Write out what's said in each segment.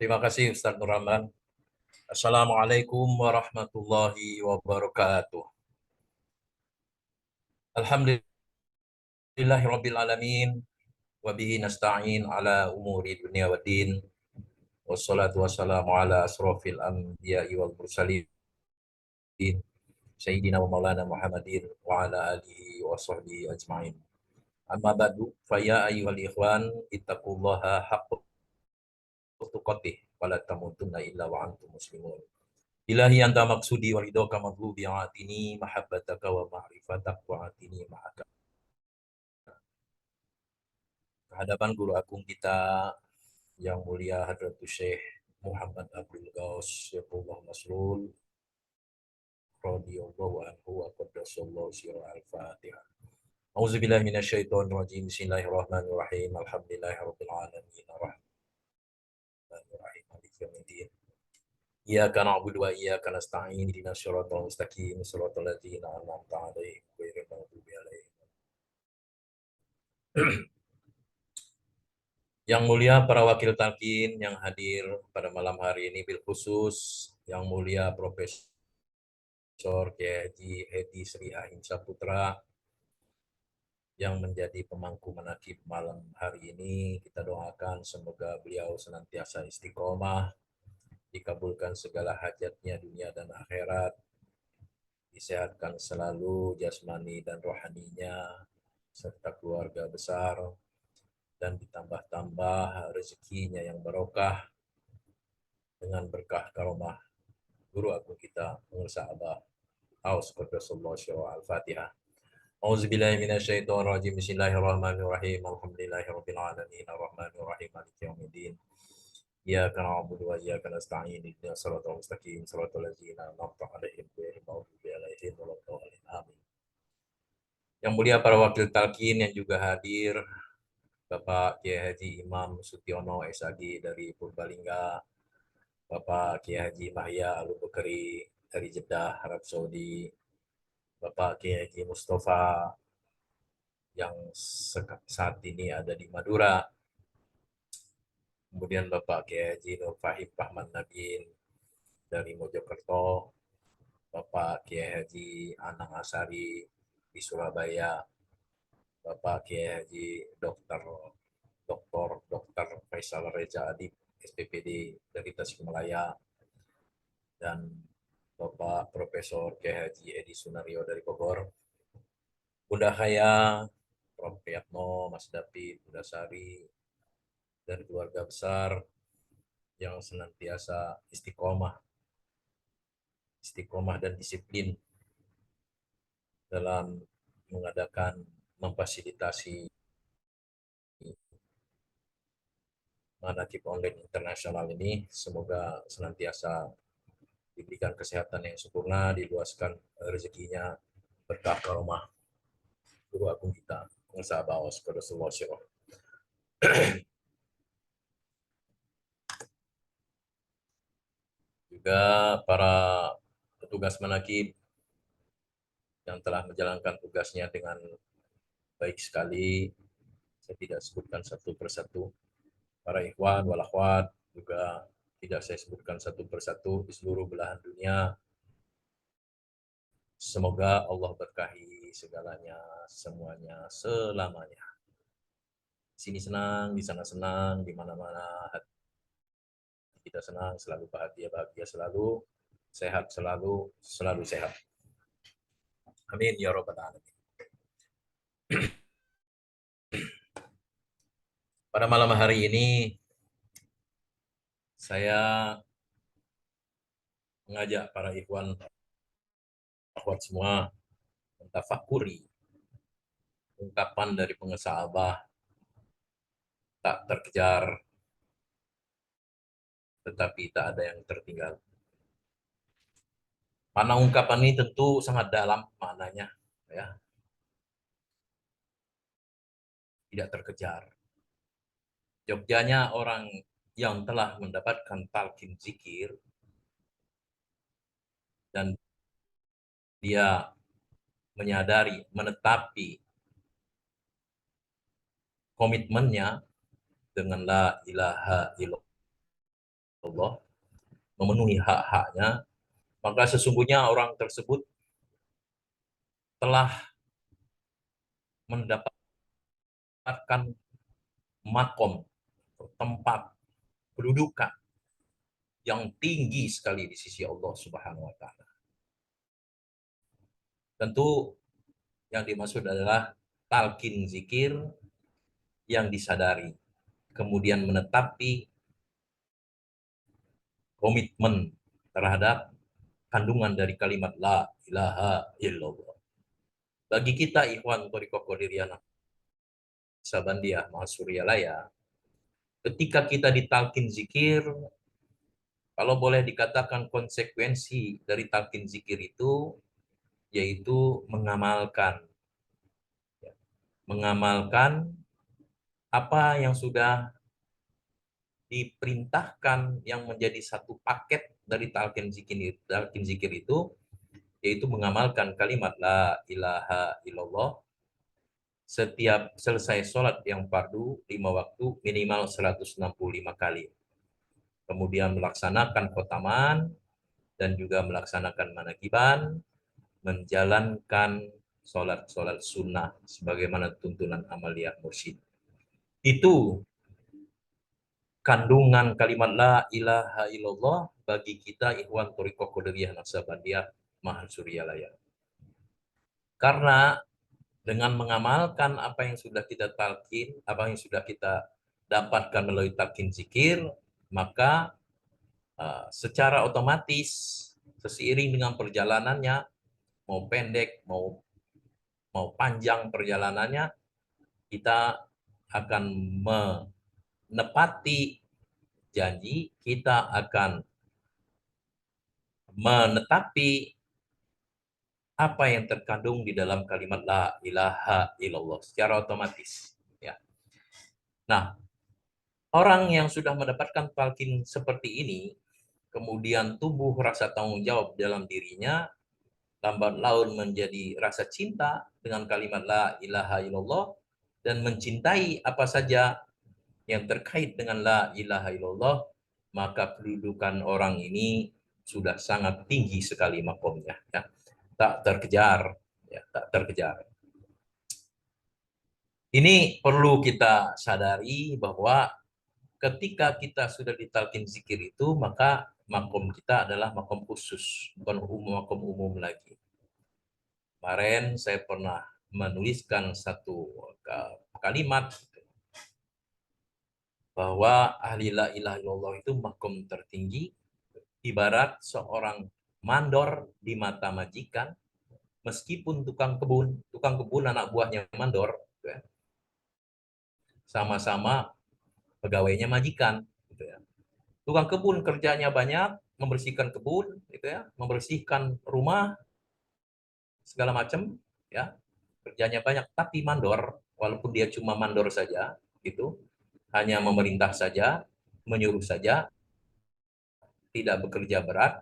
Terima kasih Ustaz Nur Rahman. Assalamualaikum warahmatullahi wabarakatuh. Alhamdulillahirabbil alamin wa bihi nasta'in ala umuri dunya waddin. Wassalatu wassalamu ala asrofil anbiya'i wal mursalin sayyidina wa maulana Muhammadin wa ala alihi wa sahbihi ajma'in. Amma ba'du fa ya ayyuhal ikhwan ittaqullaha haqqa tuqatih wa la tamutunna illa wa antum muslimun. Ilahi anta maksudi wa ridhoka maghlubi atini mahabbataka wa ma'rifatak wa atini ma'aka. Kehadapan guru agung kita yang mulia Hadratus Syekh Muhammad Abdul Ghaus Syekhullah Maslul radhiyallahu anhu wa qaddasallahu sirra al-Fatihah. Auzubillahi minasyaitonir rajim. Bismillahirrahmanirrahim. Alhamdulillahirabbil alamin. Arrahmanirrahim. Maliki yaumiddin. Iyyaka na'budu wa iyyaka nasta'in. Ihdinas siratal mustaqim. Shiratal ladzina an'amta 'alaihim ghairil maghdubi 'alaihim. Yang mulia para wakil talqin yang hadir pada malam hari ini, bil khusus yang mulia Profesor Kiai Haji Hedi Sri Ahim Saputra yang menjadi pemangku manaqib malam hari ini. Kita doakan semoga beliau senantiasa istiqomah, dikabulkan segala hajatnya dunia dan akhirat, disehatkan selalu jasmani dan rohaninya, serta keluarga besar, dan ditambah-tambah rezekinya yang barokah dengan berkah karomah guru agung kita, Pengursa Abah Aus Qaddasallahu Syarah Al-Fatihah. Auzubillahi minasyaitonir rajim. Bismillahirrahmanirrahim. Alhamdulillahirabbil alamin. Arrahmanirrahim. Maliki yaumiddin. Iyyaka na'budu wa iyyaka nasta'in. Ihdinas siratal mustaqim. Shiratal ladzina an'amta 'alaihim ghairil maghdubi 'alaihim waladdallin. Amin. Yang mulia para wakil talqin yang juga hadir, Bapak Kiai Haji Imam Sutiono SAG dari Purbalingga, Bapak Kiai Haji Mahya Al-Bukhari dari Jeddah, Arab Saudi, Bapak Kiai Haji Mustafa yang saat ini ada di Madura, kemudian Bapak Kiai Haji Nur Fahim Rahman Nabin dari Mojokerto, Bapak Kiai Haji Anang Asari di Surabaya, Bapak Kiai Haji Dr. Faisal Reza Adib SPPD dari Tasikmalaya, dan Bapak Profesor Kiai Haji Edi Sunario dari Bogor, Bunda Khaya, Prof. Priyatno, Mas David, Bunda Sari, dan keluarga besar yang senantiasa istiqomah dan disiplin dalam mengadakan, memfasilitasi manaqib online internasional ini. Semoga senantiasa diberikan kesehatan yang sempurna, diluaskan rezekinya, berkah karomah guru agung kita, Pengursa Baos Qaddasallahu Syarah. Juga para petugas manaqib yang telah menjalankan tugasnya dengan baik sekali. Saya tidak sebutkan satu persatu. Para ikhwan wal akhwat juga tidak saya sebutkan satu persatu di seluruh belahan dunia. Semoga Allah berkahi segalanya, semuanya, selamanya. Di sini senang, di sana senang, di mana-mana hati kita senang, selalu bahagia selalu, sehat selalu sehat. Amin ya rabbal alamin. Pada malam hari ini saya mengajak para ikhwan akhwat semua mentafakuri ungkapan dari pengesah Abah, tak terkejar tetapi tak ada yang tertinggal. Mana ungkapan ini tentu sangat dalam maknanya, ya. Tidak terkejar. Jogjanya orang yang telah mendapatkan talqin zikir dan dia menyadari, menetapi komitmennya dengan la ilaha illallah, Allah, memenuhi hak-haknya, maka sesungguhnya orang tersebut telah mendapatkan makom, tempat, kedudukan yang tinggi sekali di sisi Allah Subhanahu wa taala. Tentu yang dimaksud adalah talqin zikir yang disadari, kemudian menetapi komitmen terhadap kandungan dari kalimat la ilaha illallah. Bagi kita ikhwan Thariqah Qadiriyah Naqsabandiyah Mahasuryalaya, ketika kita ditalkin zikir, kalau boleh dikatakan konsekuensi dari talqin zikir itu yaitu mengamalkan, mengamalkan apa yang sudah diperintahkan yang menjadi satu paket dari talqin zikir itu, yaitu mengamalkan kalimat la ilaha illallah setiap selesai sholat yang fardu 5 waktu minimal 165 kali. Kemudian melaksanakan khotaman dan juga melaksanakan manakiban, menjalankan sholat-sholat sunnah sebagaimana tuntunan amaliyah mursyid. Itu kandungan kalimat la ilaha illallah bagi kita ikhwan Thariqah Qadiriyah Naqsabandiyah Mahasuryalaya. Karena dengan mengamalkan apa yang sudah kita talqin, apa yang sudah kita dapatkan melalui talqin zikir, maka secara otomatis seiring dengan perjalanannya, mau pendek, mau panjang perjalanannya, kita akan menepati janji, kita akan menetapi apa yang terkandung di dalam kalimat la ilaha illallah secara otomatis. Ya. Nah, orang yang sudah mendapatkan talqin seperti ini, kemudian tumbuh rasa tanggung jawab dalam dirinya, lambat laun menjadi rasa cinta dengan kalimat la ilaha illallah, dan mencintai apa saja yang terkait dengan la ilaha illallah, maka kedudukan orang ini sudah sangat tinggi sekali makomnya. Ya. Tak terkejar. Ya, tak terkejar. Ini perlu kita sadari bahwa ketika kita sudah ditalqin zikir itu, maka makom kita adalah makom khusus, bukan makom umum lagi. Kemarin saya pernah menuliskan satu kalimat bahwa ahli la ilaha illallah itu makom tertinggi, ibarat seorang mandor di mata majikan, meskipun tukang kebun anak buahnya mandor, sama-sama pegawainya majikan, gitu ya. Tukang kebun kerjanya banyak, membersihkan kebun, gitu ya, membersihkan rumah, segala macam, ya, kerjanya banyak. Tapi mandor, walaupun dia cuma mandor saja, gitu, hanya memerintah saja, menyuruh saja, tidak bekerja berat,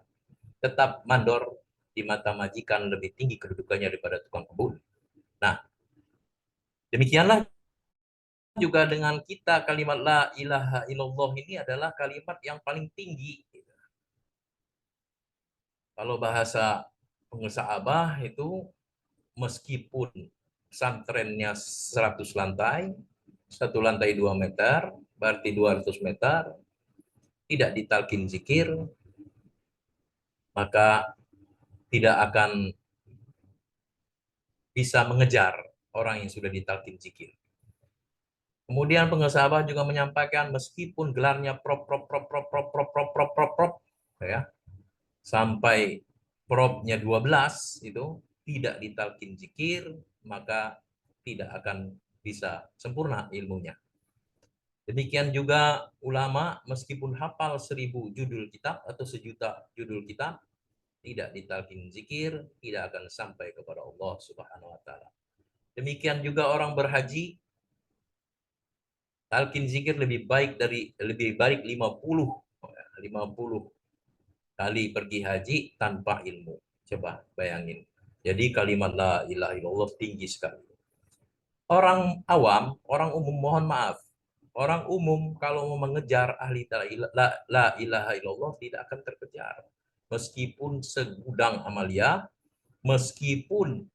tetap mandor di mata majikan lebih tinggi kedudukannya daripada tukang kebun. Nah, demikianlah juga dengan kita, kalimat la ilaha illallah ini adalah kalimat yang paling tinggi. Kalau bahasa pengusaha Abah itu, meskipun pesantrennya 100 lantai, satu lantai 2 meter, berarti 200 meter, tidak ditalkin zikir, maka tidak akan bisa mengejar orang yang sudah ditalkin zikir. Kemudian pengusaha Abah juga menyampaikan, meskipun gelarnya prop, ya, sampai propnya 12 itu tidak ditalkin zikir, maka tidak akan bisa sempurna ilmunya. Demikian juga ulama, meskipun hafal 1000 judul kitab atau 1.000.000 judul kitab, tidak ditalkin zikir, tidak akan sampai kepada Allah Subhanahu wa taala. Demikian juga orang berhaji, talqin zikir lebih baik 50 kali pergi haji tanpa ilmu. Coba bayangin. Jadi kalimat la ilaha illallah tinggi sekali. Orang awam, orang umum, mohon maaf, Orang umum kalau mau mengejar ahli la ilaha illallah tidak akan terkejar. Meskipun segudang amalia, meskipun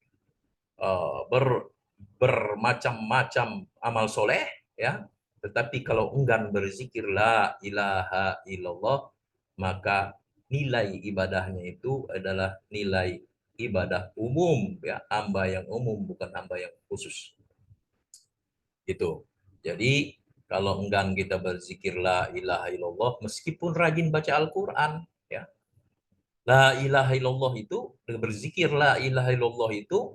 bermacam-macam amal soleh, ya, tetapi kalau enggan berzikir la ilaha illallah, maka nilai ibadahnya itu adalah nilai ibadah umum, ya, hamba yang umum, bukan hamba yang khusus. Gitu. Jadi kalau enggan kita berzikir la ilaha illallah, meskipun rajin baca Al-Quran, ya, la ilaha illallah itu, berzikir la ilaha illallah itu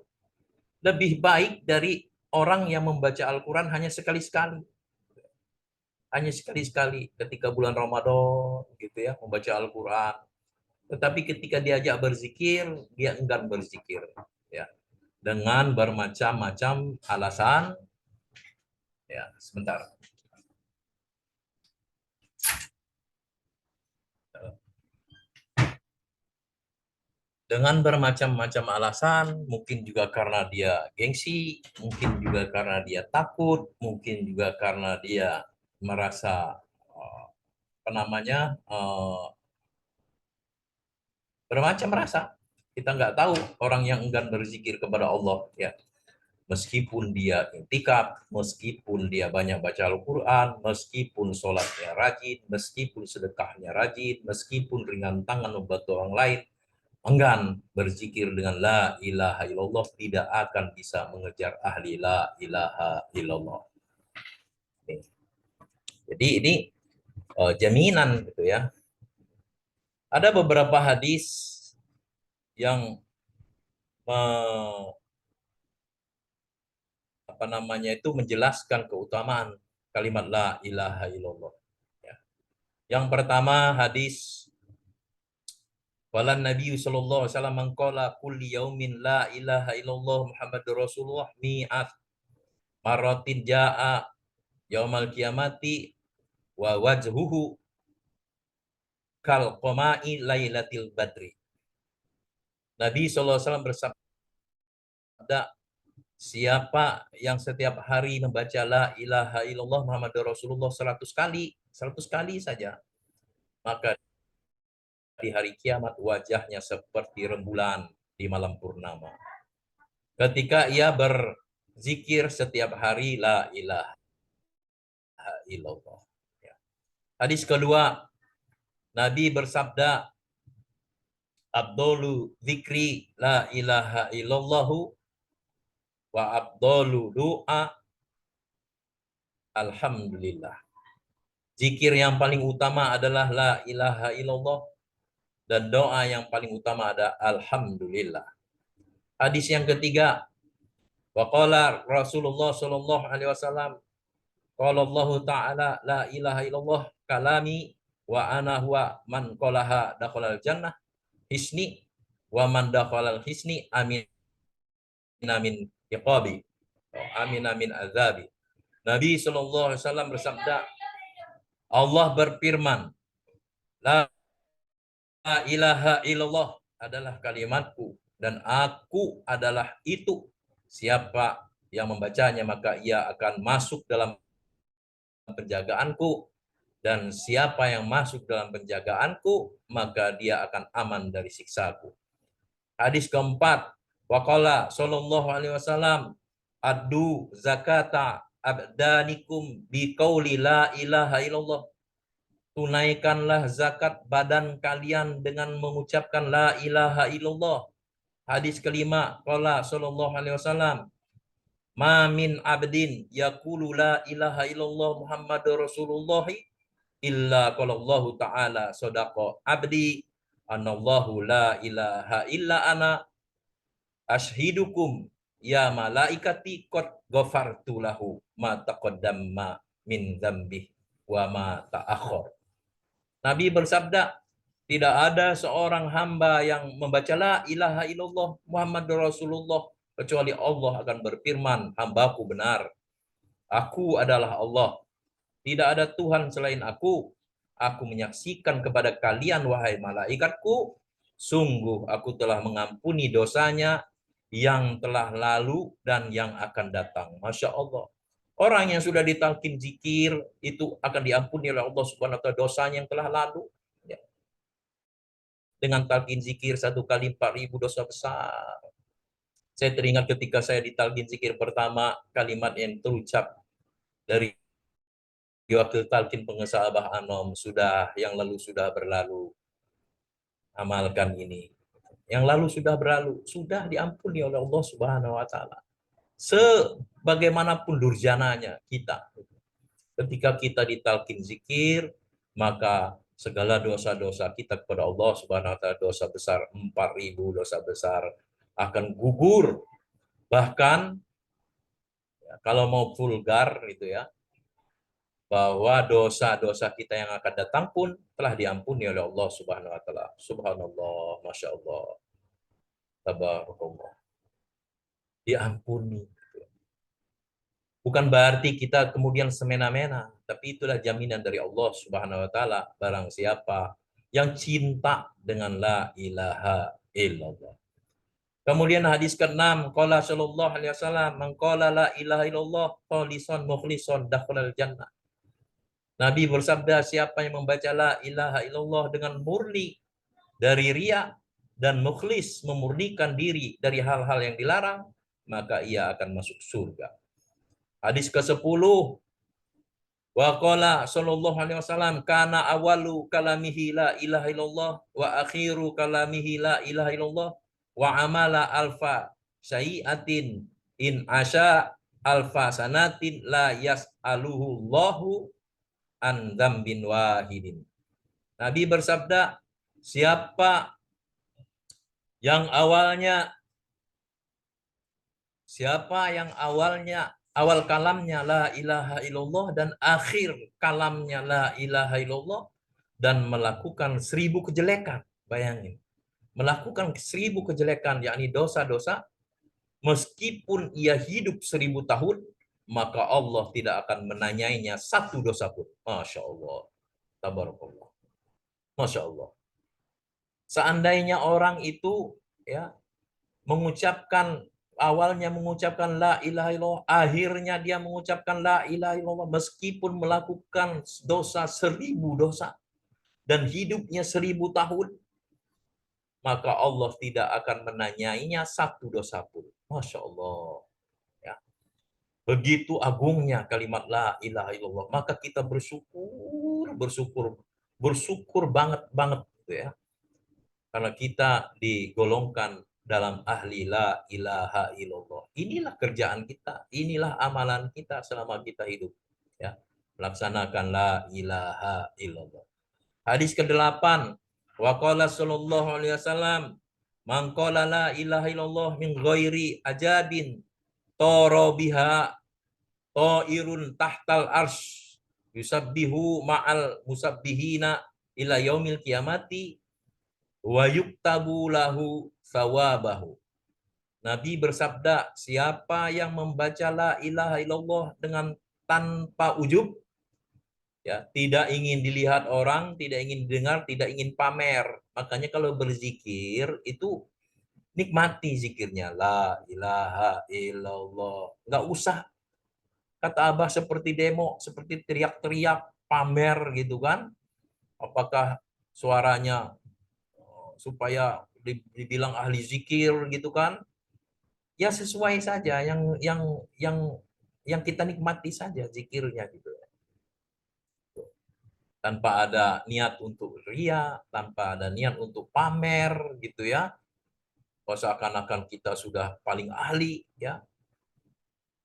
lebih baik dari orang yang membaca Al-Quran hanya sekali-sekali. Hanya sekali-sekali ketika bulan Ramadan, gitu ya, membaca Al-Quran. Tetapi ketika diajak berzikir, dia enggan berzikir, ya, dengan bermacam-macam alasan. Ya, sebentar. Dengan bermacam-macam alasan, mungkin juga karena dia gengsi, mungkin juga karena dia takut, mungkin juga karena dia merasa apa namanya, bermacam rasa. Kita nggak tahu orang yang enggan berzikir kepada Allah, ya, meskipun dia intikaf, meskipun dia banyak baca Al-Quran, meskipun sholatnya rajin, meskipun sedekahnya rajin, meskipun ringan tangan membantu orang lain, enggan berzikir dengan la ilaha illallah, tidak akan bisa mengejar ahli la ilaha illallah. Jadi ini jaminan gitu ya. Ada beberapa hadis yang apa namanya itu menjelaskan keutamaan kalimat la ilaha illallah. Ya. Yang pertama hadis walan Nabi sallallahu alaihi wasallam mengqala kulli yaumin la ilaha illallah Muhammadur Rasulullah mi'at maratin jaa yaumal kiamati wa wajhuhu kal qama'i lailatil badri. Nabi sallallahu alaihi wasallam bersabda, siapa yang setiap hari membaca la ilaha illallah Muhammadur Rasulullah 100 kali, 100 kali saja, maka di hari kiamat wajahnya seperti rembulan di malam purnama. Ketika ia berzikir setiap hari la ilaha illallah. Ya. Hadis kedua, Nabi bersabda, Abdulu zikri la ilaha illallahu wa abdulu doa alhamdulillah. Zikir yang paling utama adalah la ilaha illallah, dan doa yang paling utama ada alhamdulillah. Hadis yang ketiga, waqala Rasulullah sallallahu alaihi wasallam, qala Allah taala la ilaha illallah kalami wa ana huwa man qalaha dakhalal jannah hisni wa man dakhalal hisni amin amin iqabi. Amin amin azabi. Nabi sallallahu alaihi wasallam bersabda, Allah berfirman, la ilaha illallah adalah kalimatku dan aku adalah itu. Siapa yang membacanya maka ia akan masuk dalam penjagaanku, dan siapa yang masuk dalam penjagaanku maka dia akan aman dari siksaku. Hadis keempat, waqala sallallahu alaihi wasallam, addu zakata abdanikum biqauli la ilaha illallah. Tunaikanlah zakat badan kalian dengan mengucapkan la ilaha illallah. Hadis kelima, qala sallallahu alaihi wasallam, ma min abdin yaqulu la ilaha illallah Muhammadur Rasulullah illa qala Allah taala sadaqa abdi anallahu la ilaha illa ana ashhidukum ya malaikati qad ghafartu lahu ma taqaddama min dzambi wa ma ta'akhkhar. Nabi bersabda, tidak ada seorang hamba yang membaca la ilaha illallah Muhammadur Rasulullah kecuali Allah akan berfirman, hambaku benar, aku adalah Allah, tidak ada Tuhan selain aku menyaksikan kepada kalian wahai malaikatku, sungguh aku telah mengampuni dosanya yang telah lalu dan yang akan datang. Masya Allah. Orang yang sudah ditalkin zikir itu akan diampuni oleh Allah Subhanahu wa taala dosanya yang telah lalu. Ya. Dengan talkin zikir 1 kali 4.000 dosa besar. Saya teringat ketika saya ditalkin zikir pertama, kalimat yang terucap dari wakil talkin pengesal Abah Anom, sudah yang lalu sudah berlalu, amalkan ini. Yang lalu sudah berlalu, sudah diampuni oleh Allah Subhanahu wa taala. Sebagaimanapun durjananya kita, ketika kita ditalkin zikir, maka segala dosa-dosa kita kepada Allah Subhanahu wa taala, dosa besar 4.000 dosa besar akan gugur. Bahkan ya, kalau mau vulgar gitu ya, bahwa dosa-dosa kita yang akan datang pun telah diampuni oleh Allah Subhanahu wa taala. Subhanallah, Masya Allah, tabarakallah. Diampuni. Bukan berarti kita kemudian semena-mena, tapi itulah jaminan dari Allah Subhanahu wa taala, barang siapa yang cinta dengan la ilaha illallah. Kemudian hadis ke-6, qala sallallahu alaihi wasallam, man qala la ilaha illallah khalisan mukhlishon dakhalal jannah. Nabi bersabda, siapa yang membaca la ilaha illallah dengan murni dari riya dan mukhlis memurnikan diri dari hal-hal yang dilarang, maka ia akan masuk surga. Hadis ke-10, wa qala sallallahu alaihi wasallam, kana awalu kalamihi la ilaha illallah wa akhiru kalamihi la ilaha illallah wa amala alfa sayiatin in asya alfa sanatin la yas'aluhu Allahu an dzambin wahidin. Nabi bersabda, siapa yang awalnya awal kalamnya la ilaha illallah dan akhir kalamnya la ilaha illallah dan melakukan 1000 kejelekan. Bayangin, melakukan 1000 kejelekan, yakni dosa-dosa, meskipun ia hidup 1000 tahun, maka Allah tidak akan menanyainya satu dosa pun. Masya Allah. Tabarakallah. Masya Allah. Seandainya orang itu ya awalnya mengucapkan la ilaha illallah, akhirnya dia mengucapkan la ilaha illallah, meskipun melakukan dosa 1000 dosa dan hidupnya 1000 tahun, maka Allah tidak akan menanyainya satu dosa pun. Masya Allah. Ya. Begitu agungnya kalimat la ilaha illallah. Maka kita bersyukur banget gitu ya. Karena kita digolongkan dalam ahli la ilaha illallah. Inilah kerjaan kita, inilah amalan kita selama kita hidup. Ya, melaksanakan la ilaha illallah. Hadis ke-8, wa qala sallallahu alaihi wasallam, man qala la ilaha illallah min ghairi ajabin tara biha ta'irun tahtal arsh yusabbihu ma'al musabbihina ila yaumil qiyamati wa yuktabu lahu sawabahu. Nabi bersabda, siapa yang membaca la ilaha illallah dengan tanpa ujub, ya, tidak ingin dilihat orang, tidak ingin didengar, tidak ingin pamer. Makanya kalau berzikir itu nikmati zikirnya, la ilaha illallah. Nggak usah kata Abah seperti demo, seperti teriak-teriak, pamer gitu kan. Apakah suaranya supaya dibilang ahli zikir gitu kan, ya sesuai saja yang kita nikmati saja zikirnya gitu, tanpa ada niat untuk ria, tanpa ada niat untuk pamer gitu ya, seakan-akan kita sudah paling ahli ya,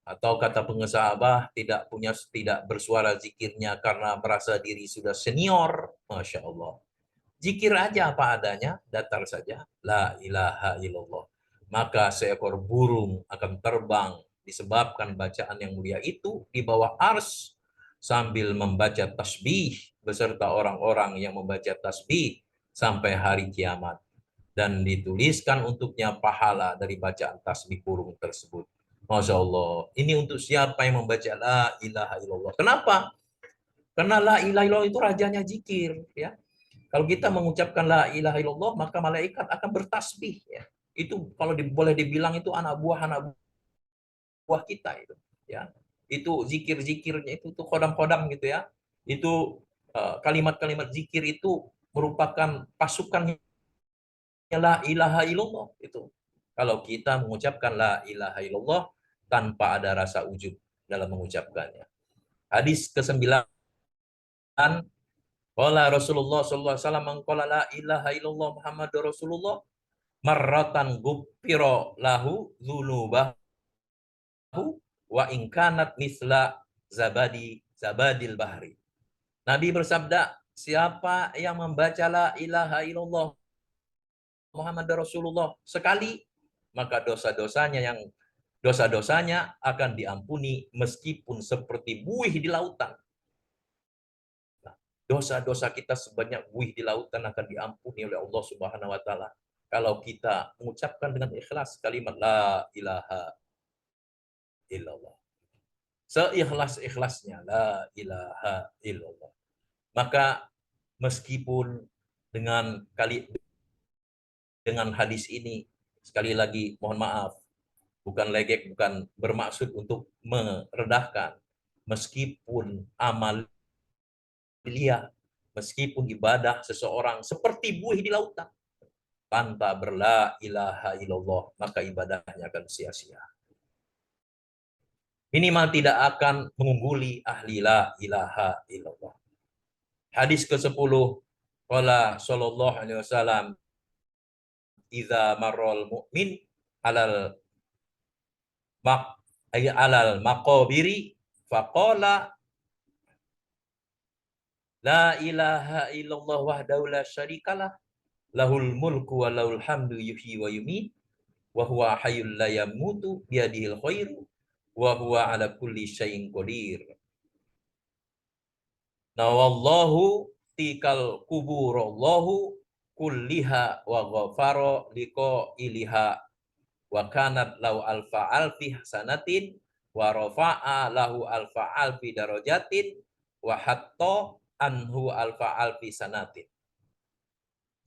atau kata pengesah Abah, tidak bersuara zikirnya karena merasa diri sudah senior. Masya Allah, zikir aja apa adanya, datar saja, la ilaha illallah. Maka seekor burung akan terbang disebabkan bacaan yang mulia itu di bawah ars sambil membaca tasbih beserta orang-orang yang membaca tasbih sampai hari kiamat. Dan dituliskan untuknya pahala dari bacaan tasbih burung tersebut. Masya Allah. Ini untuk siapa yang membaca la ilaha illallah. Kenapa? Karena la ilaha illallah itu rajanya zikir ya. Kalau kita mengucapkan la ilaha illallah, maka malaikat akan bertasbih ya. Itu kalau boleh dibilang itu anak buah kita itu ya. itu zikir-zikirnya itu tuh kodam-kodam gitu ya. Itu kalimat-kalimat zikir itu merupakan pasukan la ilaha illallah itu. Kalau kita mengucapkan la ilaha illallah tanpa ada rasa ujub dalam mengucapkannya. Hadis ke-9, qala Rasulullah sallallahu alaihi wasallam, man qala la ilaha illallah Muhammadur Rasulullah marratan guppiro lahu dzunubahu wa in kanat misla zabadil bahri. Nabi bersabda, siapa yang membaca la ilaha illallah Muhammad Rasulullah sekali, maka dosa-dosanya akan diampuni meskipun seperti buih di lautan. Nah, dosa-dosa kita sebanyak buih di lautan akan diampuni oleh Allah Subhanahu wa taala kalau kita mengucapkan dengan ikhlas kalimat la ilaha illallah. Seikhlas-ikhlasnya la ilaha illallah. Maka meskipun dengan hadis ini, sekali lagi mohon maaf, bukan legek, bukan bermaksud untuk merendahkan. Meskipun amalia, meskipun ibadah seseorang seperti buih di lautan, tanpa berla ilaha illallah, maka ibadahnya akan sia-sia. Minimal tidak akan mengungguli ahli la ilaha illallah. Hadis ke-10, qala sallallahu alaihi wasallam, idza marral mu'min alal maqabiri faqala la ilaha illallah wahdahu la syarikalah lahul mulku wa lahul hamdu yuhyi wa yumiit wa huwa hayyul la yamutu biyadihil khairu wa huwa ala kulli syai'in qadir. Nawallahu tikal kuburallahu kulliha wa ghafara liqa iliha wa kanat lau alfa alfi hasanatin wa rafa'a lahu alfa alfi darajatin wa hatta anhu alfa alfi sanatin.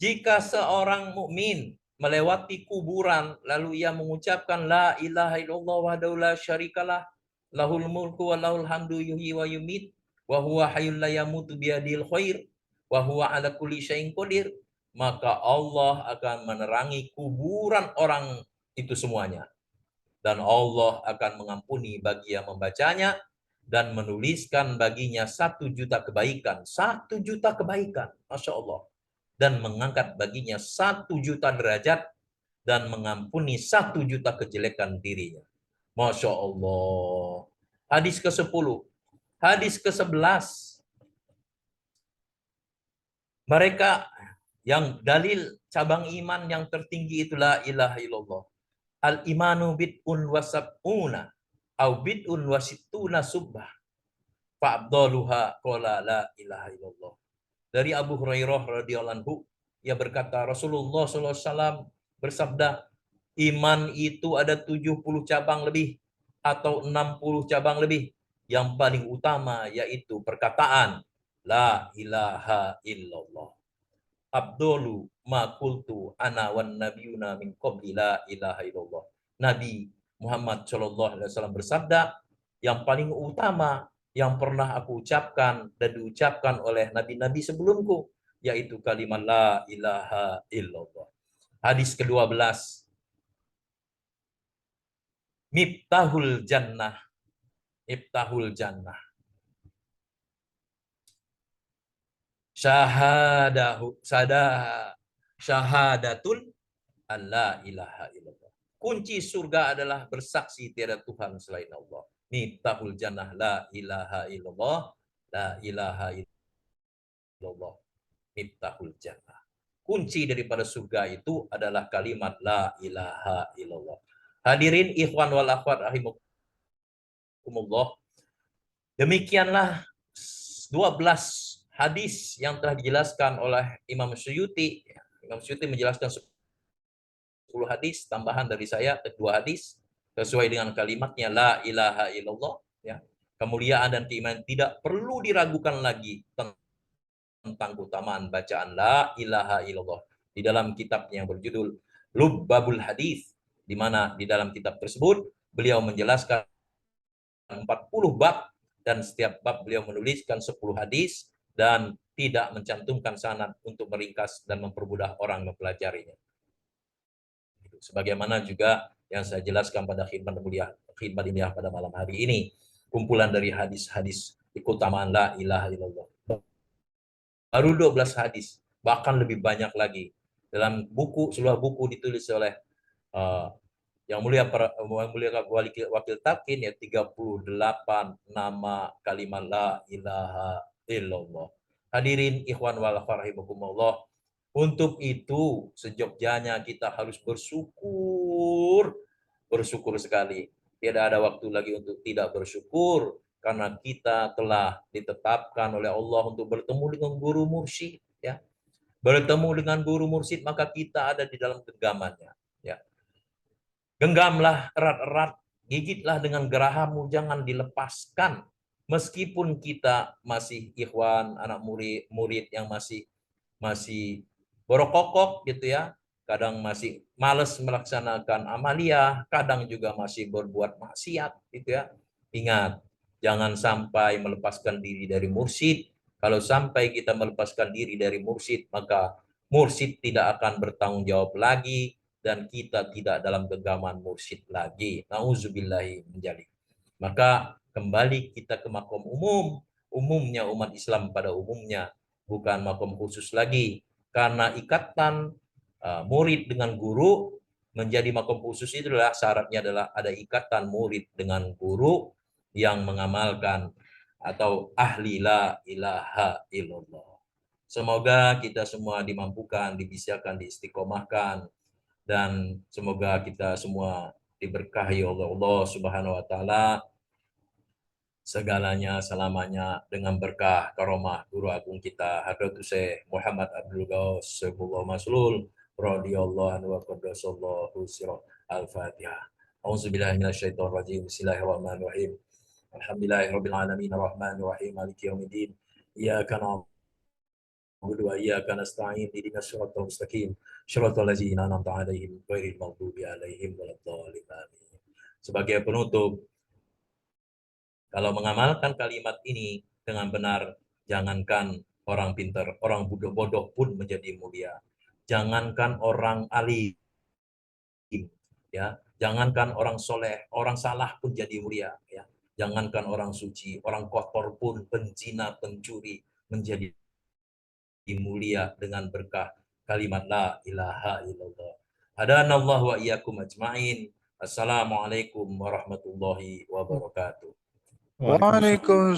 Jika seorang mukmin melewati kuburan lalu ia mengucapkan la ilaha illallah wahdahu la syarikalah lahul mulku wa lahul hamdu yuhyi wa yumiit wa huwa hayyul la yamutu biyadil khair wa huwa ala kulli syai'in qadir, maka Allah akan menerangi kuburan orang itu semuanya dan Allah akan mengampuni bagi yang membacanya dan menuliskan baginya 1.000.000 kebaikan. 1.000.000 kebaikan, Masya Allah. Dan mengangkat baginya 1.000.000 derajat dan mengampuni 1.000.000 kejelekan dirinya. Masya Allah. Hadis ke-10. Hadis ke-11. Mereka yang dalil cabang iman yang tertinggi itulah ilaha illallah. Al-imanu bid'un wasab'una au bid'un wasittuna subbah fa'abdaluha qala la ilaha illallah. Dari Abu Hurairah radhiyallahu anhu, ia berkata Rasulullah SAW bersabda, iman itu ada 70 cabang lebih atau 60 cabang lebih. Yang paling utama yaitu perkataan la ilaha illallah. Abdulu ma qultu ana wan nabiyuna min qabli la ilaha illallah. Nabi Muhammad sallallahu alaihi wasallam bersabda, yang paling utama yang pernah aku ucapkan dan diucapkan oleh nabi-nabi sebelumku yaitu kalimat la ilaha illallah. Hadis ke-12. Miftahul jannah. Miftahul jannah. Syahadatul alla ilaha illallah. Kunci surga adalah bersaksi tiada Tuhan selain Allah. Miftahul jannah la ilaha illallah, la ilaha illallah. Miftahul jannah. Kunci daripada surga itu adalah kalimat la ilaha illallah. Hadirin ikhwan wal akhwat rahimakumullah. Demikianlah 12 hadis yang telah dijelaskan oleh Imam Suyuti. Imam Suyuti menjelaskan 10 hadis, tambahan dari saya 2 hadis sesuai dengan kalimatnya la ilaha illallah, ya. Kemuliaan dan keimanan tidak perlu diragukan lagi tentang keutamaan bacaan la ilaha illallah di dalam kitabnya yang berjudul Lubbabul Hadis, di mana di dalam kitab tersebut beliau menjelaskan 40 bab, dan setiap bab beliau menuliskan 10 hadis dan tidak mencantumkan sanad untuk meringkas dan mempermudah orang mempelajarinya. Sebagaimana juga yang saya jelaskan pada khidmat ilmiah pada malam hari ini, kumpulan dari hadis-hadis keutamaan la ilaha illallah. Baru 12 hadis, bahkan lebih banyak lagi. Dalam buku, sebuah buku ditulis oleh yang mulia wakil talqin, ya 38 nama kalimat la ilaha illallah. Hadirin ikhwan wal rahimakumullah, untuk itu sejogjanya kita harus bersyukur, bersyukur sekali. Tidak ada waktu lagi untuk tidak bersyukur, karena kita telah ditetapkan oleh Allah untuk bertemu dengan guru mursyid, ya. Bertemu dengan guru mursyid, maka kita ada di dalam genggamannya, ya. Genggamlah erat-erat, gigitlah dengan gerahammu, jangan dilepaskan. Meskipun kita masih ikhwan, anak murid yang masih borokokok gitu ya, kadang masih males melaksanakan amaliyah, kadang juga masih berbuat maksiat gitu ya. Ingat, jangan sampai melepaskan diri dari mursyid. Kalau sampai kita melepaskan diri dari mursyid, maka mursyid tidak akan bertanggung jawab lagi, dan kita tidak dalam genggaman mursyid lagi. Nauzubillahi menjalik. Maka kembali kita ke makom umum, umumnya umat Islam pada umumnya, bukan makom khusus lagi. Karena ikatan murid dengan guru menjadi makom khusus, itu adalah syaratnya adalah ada ikatan murid dengan guru yang mengamalkan atau ahli la ilaha illallah. Semoga kita semua dimampukan, dibisakan, diistiqomahkan, dan semoga kita semua diberkahi oleh Allah Subhanahu wa taala segalanya selamanya dengan berkah karomah guru agung kita Hadratus Syekh Muhammad Abdul Ghaus Saifullah Maslul radhiyallahu anhu wa qaddasallahu sirah. Al-Fatihah. Auzubillahi minasyaitonir rajim. Bismillahirrahmanirrahim. Alhamdulillahirabbil alamin arrahmanir rahim maliki yaumiddin. Iyyaka na'budu wa iyyaka nasta'in ihdinas siratal mustaqim siratal ladzina an'amta 'alaihim ghairil maghdubi 'alaihim waladdallin. Sebagai penutup, kalau mengamalkan kalimat ini dengan benar, jangankan orang pintar, orang bodoh pun menjadi mulia. Jangankan orang alim, ya, jangankan orang soleh, orang salah pun jadi mulia, ya. Jangankan orang suci, orang kotor pun, penzina, pencuri menjadi mulia dengan berkah kalimat la ilaha illallah. Hadanallahu wa iyyakum ajmain. Assalamualaikum warahmatullahi wabarakatuh. Waalaikumsalam.